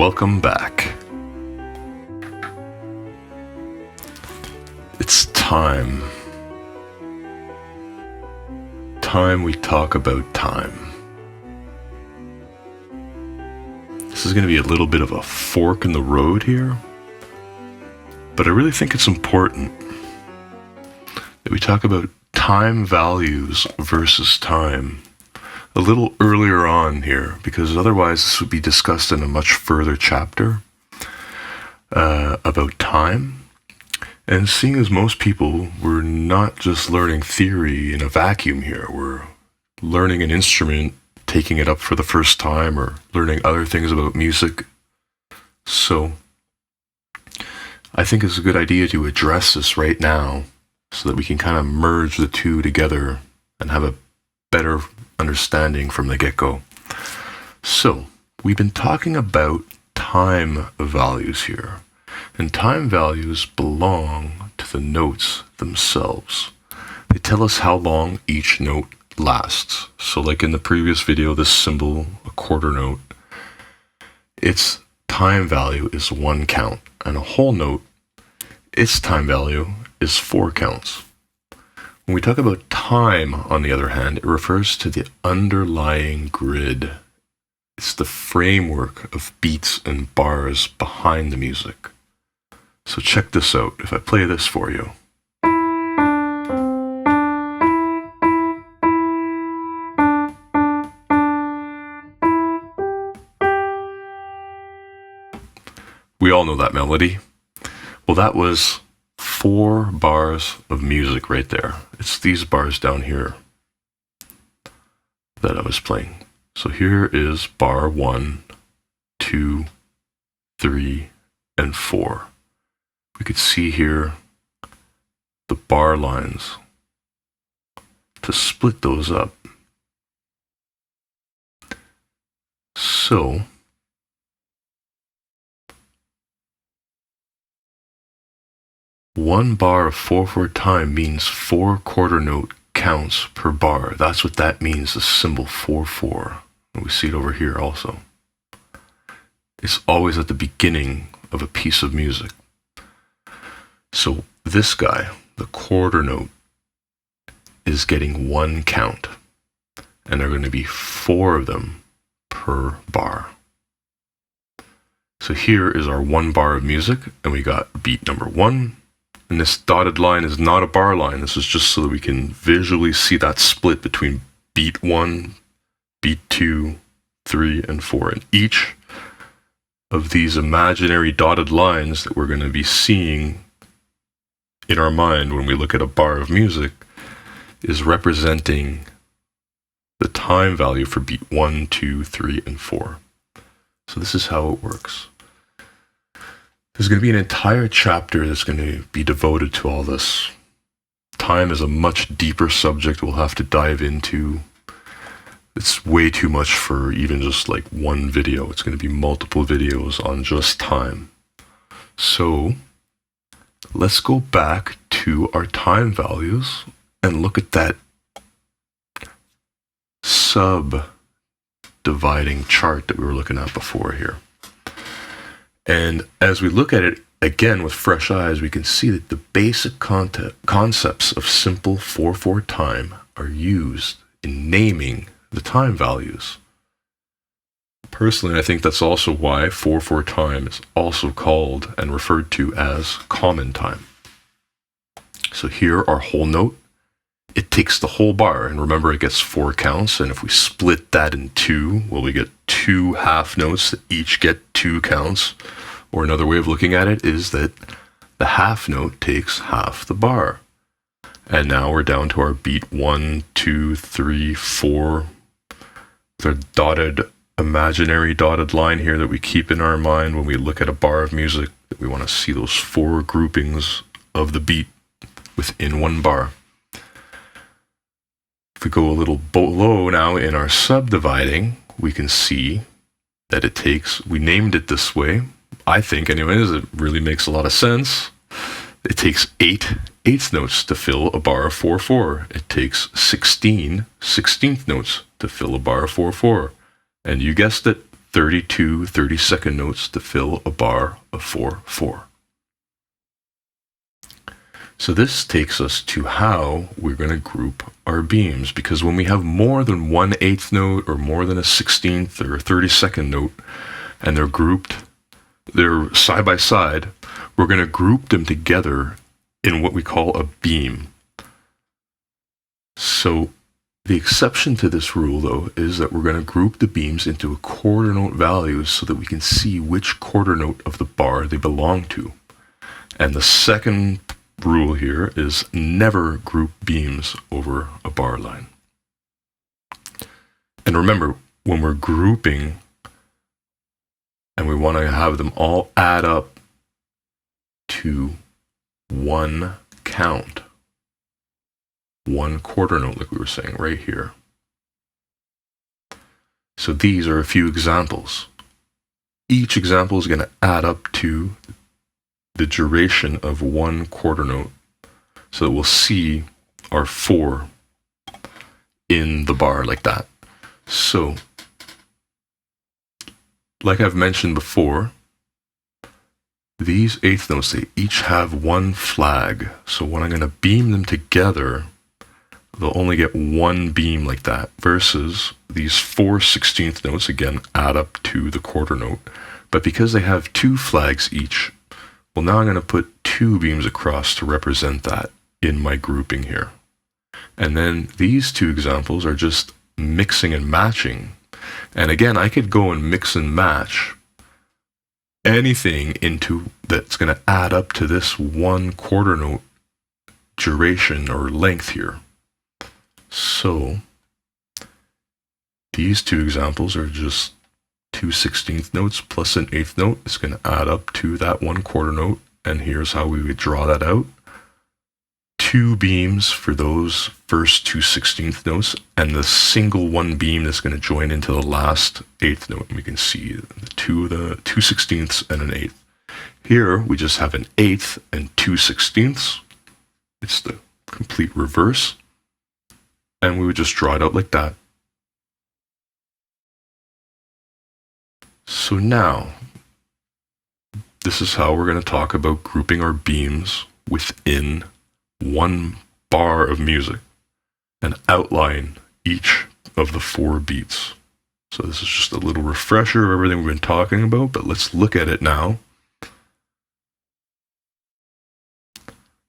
welcome back. It's time. Time we talk about time. This is going to be a little bit of a fork in the road here, but I really think it's important that we talk about time values versus time a little earlier on here, because otherwise this would be discussed in a much further chapter about time. And seeing as most people, we're not just learning theory in a vacuum here, we're learning an instrument, taking it up for the first time, or learning other things about music. So I think it's a good idea to address this right now so that we can kind of merge the two together and have a better understanding from the get-go. So we've been talking about time values here, and time values belong to the notes themselves. They tell us how long each note lasts. So like in the previous video, this symbol, a quarter note, its time value is 1 count, and a whole note, its time value is 4 counts. When we talk about time, on the other hand, it refers to the underlying grid. It's the framework of beats and bars behind the music. So check this out. If I play this for you. We all know that melody. Well, that was 4 bars of music right there. It's these bars down here that I was playing. So here is bar 1, 2, 3, and 4. We could see here the bar lines to split those up. So one bar of 4/4 time means 4 quarter note counts per bar. That's what that means, the symbol 4/4. And we see it over here also. It's always at the beginning of a piece of music. So this guy, the quarter note, is getting 1 count. And there are going to be 4 of them per bar. So here is our 1 bar of music, and we got beat number 1. And this dotted line is not a bar line. This is just so that we can visually see that split between beat 1, beat 2, 3, and 4. And each of these imaginary dotted lines that we're going to be seeing in our mind when we look at a bar of music is representing the time value for beat 1, 2, 3, and 4. So this is how it works. There's going to be an entire chapter that's going to be devoted to all this. Time is a much deeper subject we'll have to dive into. It's way too much for even just like one video. It's going to be multiple videos on just time. So let's go back to our time values and look at that sub-dividing chart that we were looking at before here. And as we look at it again with fresh eyes, we can see that the basic concepts of simple 4/4 time are used in naming the time values. Personally, I think that's also why 4/4 time is also called and referred to as common time. So here, our whole note, it takes the whole bar, and remember it gets 4 counts, and if we split that in 2, well, we get 2 half notes that each get 2 counts. Or another way of looking at it is that the half note takes half the bar. And now we're down to our beat 1, 2, 3, 4. The dotted, imaginary dotted line here that we keep in our mind when we look at a bar of music, that we want to see those 4 groupings of the beat within 1 bar. If we go a little below now in our subdividing, we can see that it takes, we named it this way, I think anyways, it really makes a lot of sense. It takes 8 eighth notes to fill a bar of 4/4. It takes 16 16th notes to fill a bar of 4/4. And you guessed it, 32 30-second notes to fill a bar of 4/4. So this takes us to how we're going to group our beams, because when we have more than 1/8 note or more than a 16th or a 32nd note, and they're grouped, they're side by side, we're going to group them together in what we call a beam. So the exception to this rule, though, is that we're going to group the beams into quarter note values so that we can see which quarter note of the bar they belong to. And the second rule here is never group beams over a bar line. And remember, when we're grouping and we want to have them all add up to one count, one quarter note, like we were saying right here. So these are a few examples. Each example is going to add up to the duration of one quarter note, so that we'll see our 4 in the bar like that. So, like I've mentioned before, these eighth notes, they each have one flag. So when I'm going to beam them together, they'll only get one beam like that, versus these 4 16th notes, again, add up to the quarter note. But because they have 2 flags each, well, now I'm going to put 2 beams across to represent that in my grouping here. And then these 2 examples are just mixing and matching. And again, I could go and mix and match anything into that's going to add up to this one quarter note duration or length here. So these 2 examples are just 2 16th notes plus an 8th note. It's going to add up to that one quarter note. And here's how we would draw that out. 2 beams for those first 2 16th notes, and the single one beam that's going to join into the last 8th note. And we can see the 2 16ths and an 8th. Here we just have an 8th and 2 16ths. It's the complete reverse. And we would just draw it out like that. So now, this is how we're going to talk about grouping our beams within one bar of music and outline each of the 4 beats. So this is just a little refresher of everything we've been talking about, but let's look at it now.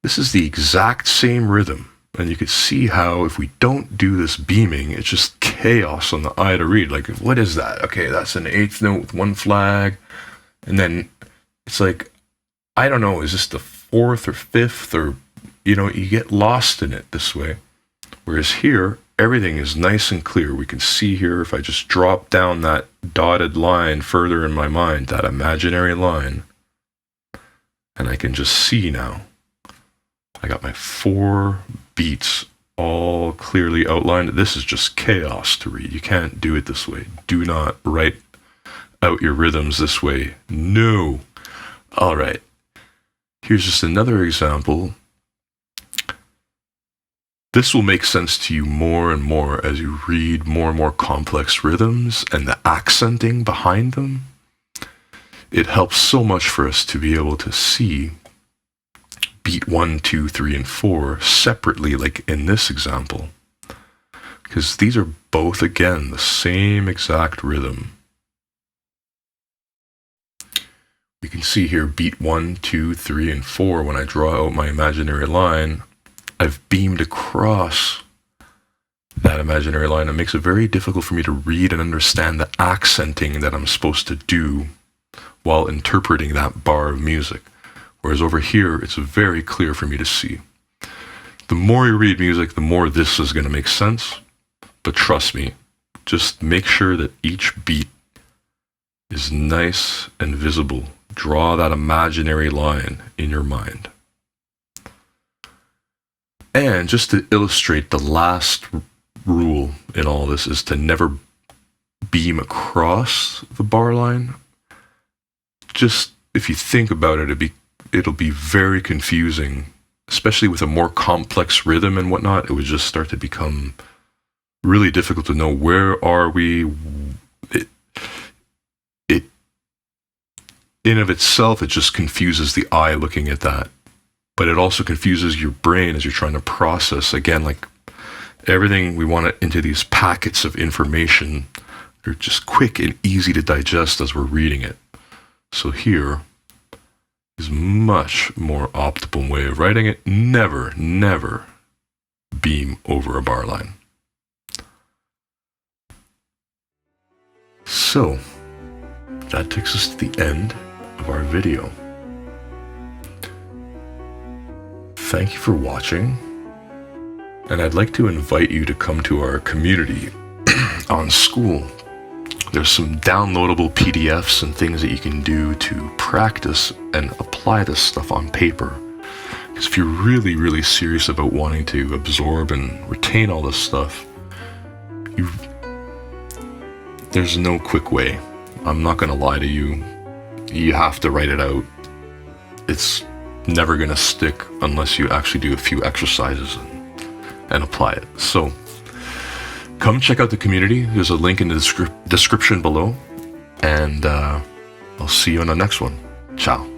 This is the exact same rhythm. And you can see how if we don't do this beaming, it's just chaos on the eye to read. Like, what is that? Okay, that's an 8th note with 1 flag. And then it's like, I don't know, is this the 4th or 5th? Or, you get lost in it this way. Whereas here, everything is nice and clear. We can see here, if I just drop down that dotted line further in my mind, that imaginary line, and I can just see now. I got my 4 beats all clearly outlined. This is just chaos to read. You can't do it this way. Do not write out your rhythms this way. No. All right. Here's just another example. This will make sense to you more and more as you read more and more complex rhythms and the accenting behind them. It helps so much for us to be able to see beat 1, 2, 3, and 4 separately, like in this example, because these are both, again, the same exact rhythm. We can see here beat 1, 2, 3, and 4. When I draw out my imaginary line, I've beamed across that imaginary line. It makes it very difficult for me to read and understand the accenting that I'm supposed to do while interpreting that bar of music. Whereas over here, it's very clear for me to see. The more you read music, the more this is going to make sense. But trust me, just make sure that each beat is nice and visible. Draw that imaginary line in your mind. And just to illustrate, the last rule in all this is to never beam across the bar line. Just, if you think about it, it'll be very confusing, especially with a more complex rhythm and whatnot. It would just start to become really difficult to know where are we. in of itself, it just confuses the eye looking at that. But it also confuses your brain as you're trying to process. Again, like everything, we want it into these packets of information. They're just quick and easy to digest as we're reading it. So here is much more optimal way of writing it. Never, never beam over a bar line. So that takes us to the end of our video. Thank you for watching, and I'd like to invite you to come to our community on Skool. There's some downloadable PDFs and things that you can do to practice and apply this stuff on paper. Because if you're really, really serious about wanting to absorb and retain all this stuff, there's no quick way. I'm not going to lie to you. You have to write it out. It's never going to stick unless you actually do a few exercises and apply it. So come check out the community. There's a link in the description below. And I'll see you on the next one. Ciao.